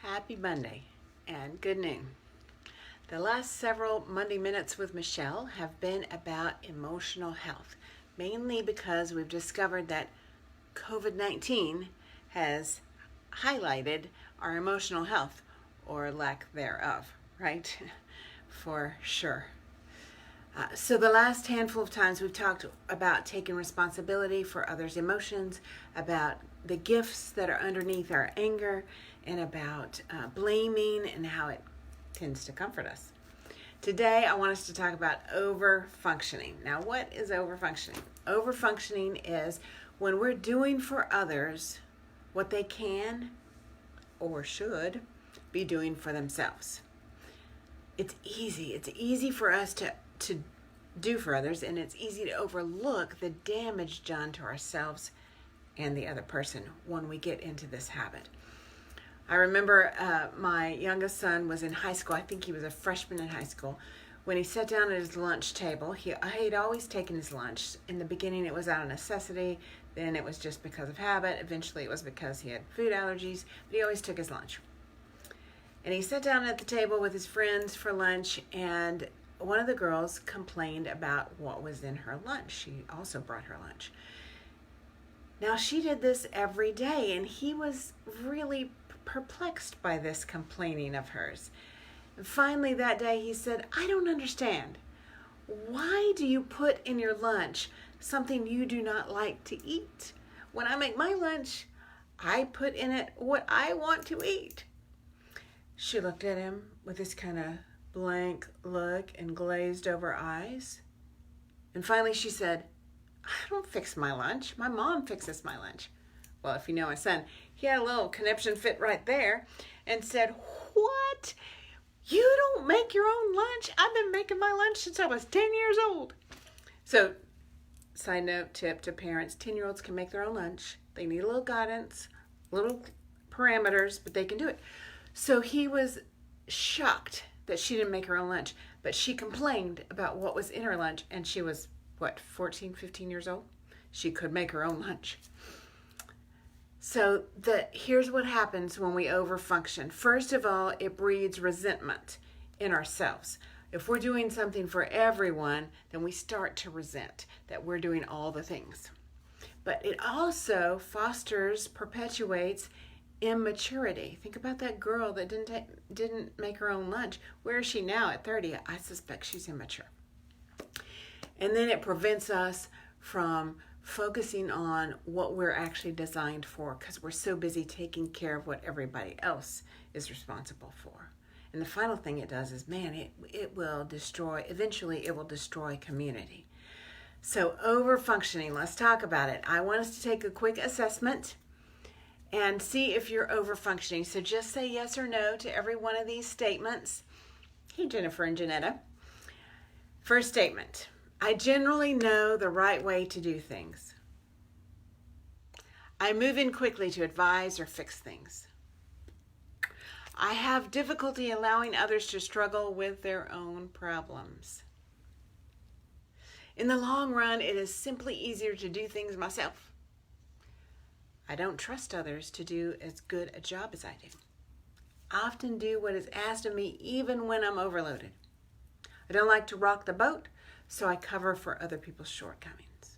Happy Monday and good noon. The last several Monday Minutes with Michelle have been about emotional health, mainly because we've discovered that COVID-19 has highlighted our emotional health, or lack thereof, right? For sure. So the last handful of times we've talked about taking responsibility for others' emotions, about the gifts that are underneath our anger, and about blaming and how it tends to comfort us. Today I want us to talk about over-functioning. Now, what is over-functioning? Over-functioning is when we're doing for others what they can or should be doing for themselves. It's easy for us to do for others, and it's easy to overlook the damage done to ourselves and the other person when we get into this habit. I remember my youngest son was in high school. I think he was a freshman in high school. When he sat down at his lunch table, he'd always taken his lunch. In the beginning, it was out of necessity. Then it was just because of habit. Eventually, it was because he had food allergies, but he always took his lunch. And he sat down at the table with his friends for lunch, and one of the girls complained about what was in her lunch. She also brought her lunch. Now, she did this every day, and he was really perplexed by this complaining of hers. And finally, that day, he said, "I don't understand. Why do you put in your lunch something you do not like to eat? When I make my lunch, I put in it what I want to eat." She looked at him with this kind of blank look and glazed over eyes. And finally she said, "I don't fix my lunch. My mom fixes my lunch." Well, if you know my son, he had a little conniption fit right there and said, "What? You don't make your own lunch? I've been making my lunch since I was 10 years old." So, side note tip to parents, 10-year-olds can make their own lunch. They need a little guidance, little parameters, but they can do it. So he was shocked that she didn't make her own lunch, but she complained about what was in her lunch, and she was, 14, 15 years old? She could make her own lunch. So here's what happens when we overfunction. First of all, it breeds resentment in ourselves. If we're doing something for everyone, then we start to resent that we're doing all the things. But it also perpetuates immaturity. Think about that girl that didn't make her own lunch. Where is she now at 30? I suspect she's immature. And then it prevents us from focusing on what we're actually designed for, because we're so busy taking care of what everybody else is responsible for. And the final thing it does is, it will destroy community. So over-functioning, let's talk about it. I want us to take a quick assessment and see if you're over-functioning. So just say yes or no to every one of these statements. Hey, Jennifer and Janetta. First statement: I generally know the right way to do things. I move in quickly to advise or fix things. I have difficulty allowing others to struggle with their own problems. In the long run, it is simply easier to do things myself. I don't trust others to do as good a job as I do. I often do what is asked of me even when I'm overloaded. I don't like to rock the boat, so I cover for other people's shortcomings.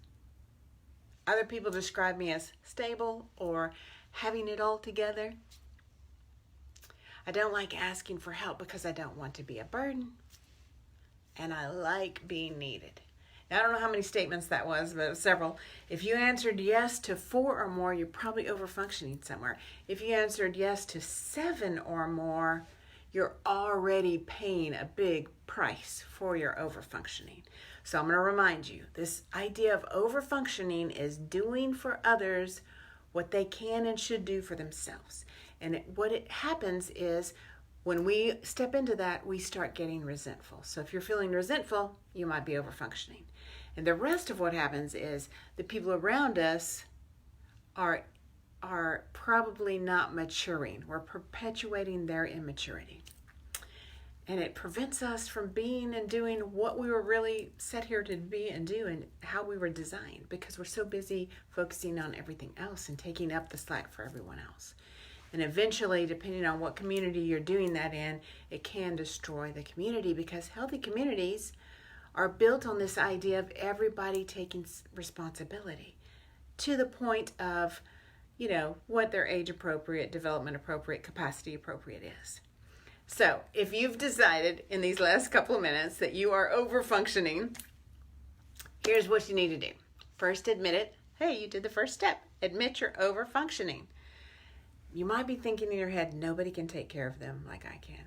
Other people describe me as stable or having it all together. I don't like asking for help because I don't want to be a burden. And I like being needed. Now, I don't know how many statements that was, but several. If you answered yes to 4 or more, you're probably over-functioning somewhere. If you answered yes to 7 or more, you're already paying a big price for your over-functioning. So I'm going to remind you, this idea of over-functioning is doing for others what they can and should do for themselves. And what happens is, when we step into that, we start getting resentful. So if you're feeling resentful, you might be over-functioning. And the rest of what happens is the people around us are probably not maturing. We're perpetuating their immaturity. And it prevents us from being and doing what we were really set here to be and do, and how we were designed, because we're so busy focusing on everything else and taking up the slack for everyone else. And eventually, depending on what community you're doing that in, it can destroy the community, because healthy communities are built on this idea of everybody taking responsibility to the point of, what their age appropriate, development appropriate, capacity appropriate is. So if you've decided in these last couple of minutes that you are over functioning, here's what you need to do. First, admit it. Hey, you did the first step. Admit you're over functioning. You might be thinking in your head, nobody can take care of them like I can.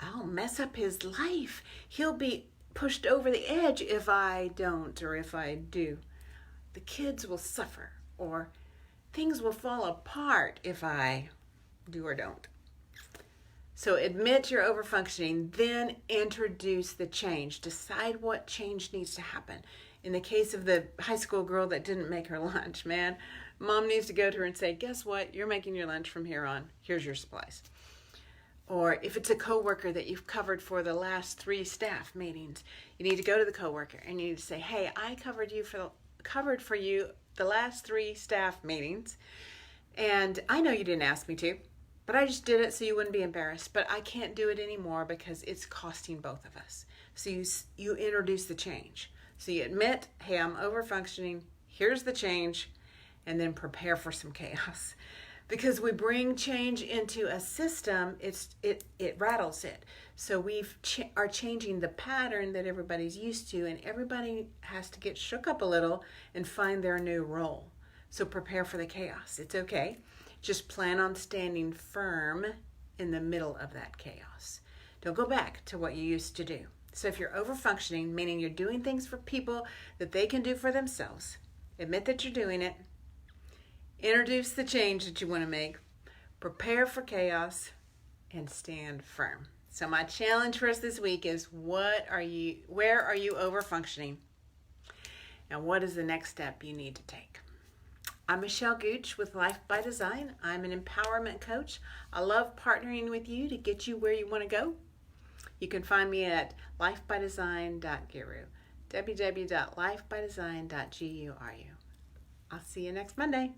I'll mess up his life. He'll be pushed over the edge if I don't, or if I do. The kids will suffer, or things will fall apart if I do or don't. So admit you're overfunctioning, then introduce the change. Decide what change needs to happen. In the case of the high school girl that didn't make her lunch, man, mom needs to go to her and say, guess what? You're making your lunch from here on. Here's your supplies. Or if it's a coworker that you've covered for the last 3 staff meetings, you need to go to the coworker and you need to say, hey, I covered for you the last 3 staff meetings, and I know you didn't ask me to, but I just did it so you wouldn't be embarrassed, but I can't do it anymore because it's costing both of us. So you introduce the change. So you admit, hey, I'm over functioning, here's the change, and then prepare for some chaos. Because we bring change into a system, it rattles it. So we are changing the pattern that everybody's used to, and everybody has to get shook up a little and find their new role. So prepare for the chaos. It's okay. Just plan on standing firm in the middle of that chaos. Don't go back to what you used to do. So if you're over functioning, meaning you're doing things for people that they can do for themselves, admit that you're doing it. Introduce the change that you want to make, prepare for chaos, and stand firm. So my challenge for us this week is, where are you over functioning? And what is the next step you need to take? I'm Michelle Gooch with Life by Design. I'm an empowerment coach. I love partnering with you to get you where you want to go. You can find me at lifebydesign.guru, www.lifebydesign.guru. I'll see you next Monday.